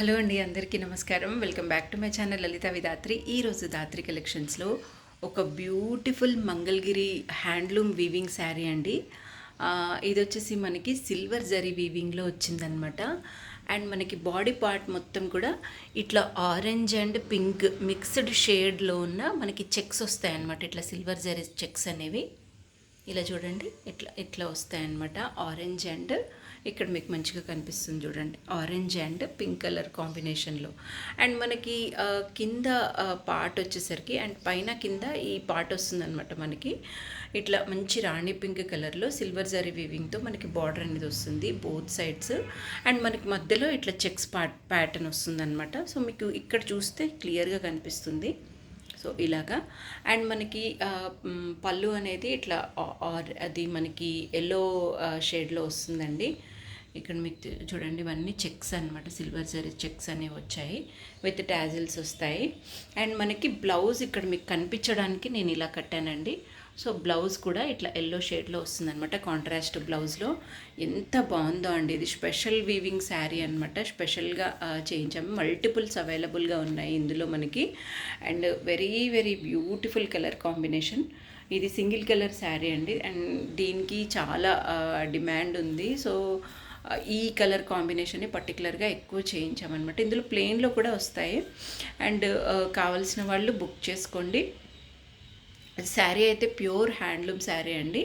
Hello అండి, అందరికీ నమస్కారం. Welcome back to my channel Lalitha Vidhatri. ఈరోజు ధాత్రి కలెక్షన్స్లో ఒక beautiful Mangalagiri handloom weaving sari అండి. ఇది వచ్చేసి మనకి సిల్వర్ జరీ వీవింగ్లో వచ్చిందనమాట. అండ్ మనకి బాడీ పార్ట్ మొత్తం కూడా ఇట్లా ఆరెంజ్ అండ్ పింక్ మిక్స్డ్ షేడ్లో ఉన్న మనకి చెక్స్ వస్తాయన్నమాట. ఇట్లా సిల్వర్ జరీ చెక్స్ అనేవి ఇలా చూడండి, ఇట్లా ఇట్లా వస్తాయన్నమాట. ఆరెంజ్ అండ్ ఇక్కడ మీకు మంచిగా కనిపిస్తుంది చూడండి, ఆరెంజ్ అండ్ పింక్ కలర్ కాంబినేషన్లో. అండ్ మనకి కింద పార్ట్ వచ్చేసరికి అండ్ పైన కింద ఈ పార్ట్ వస్తుందన్నమాట. మనకి ఇట్లా మంచి రాణి పింక్ కలర్లో సిల్వర్ జరీ వీవింగ్తో మనకి బార్డర్ అనేది వస్తుంది బోత్ సైడ్స్. అండ్ మనకి మధ్యలో ఇట్లా చెక్స్ ప్యాటర్న్ వస్తుందన్నమాట. సో మీకు ఇక్కడ చూస్తే క్లియర్గా కనిపిస్తుంది. సో ఇలాగా. అండ్ మనకి పళ్ళు అనేది ఇట్లా అది మనకి ఎల్లో షేడ్లో వస్తుందండి. ఇక్కడ మీకు చూడండి, ఇవన్నీ చెక్స్ అనమాట, సిల్వర్ జరీ చెక్స్ అనేవి వచ్చాయి, విత్ టాజిల్స్ వస్తాయి. అండ్ మనకి బ్లౌజ్ ఇక్కడ మీకు కనిపించడానికి నేను ఇలా కట్టానండి. సో బ్లౌజ్ కూడా ఇట్లా ఎల్లో షేడ్లో వస్తుందన్నమాట, కాంట్రాస్ట్ బ్లౌజ్లో. ఎంత బాగుందో అండి, ఇది స్పెషల్ వీవింగ్ శారీ అనమాట. స్పెషల్గా చేయించాము, మల్టిపుల్స్ అవైలబుల్గా ఉన్నాయి ఇందులో మనకి. And very very beautiful colour combination. ఇది సింగిల్ కలర్ శారీ అండి, అండ్ దీనికి చాలా డిమాండ్ ఉంది. సో ఈ కలర్ కాంబినేషన్ పర్టికులర్గా ఎక్కువ చేయించామన్నమాట. ఇందులో ప్లెయిన్లో కూడా వస్తాయి. అండ్ కావాల్సిన వాళ్ళు బుక్ చేసుకోండి. శారీ అయితే ప్యూర్ హ్యాండ్లూమ్ శారీ అండి.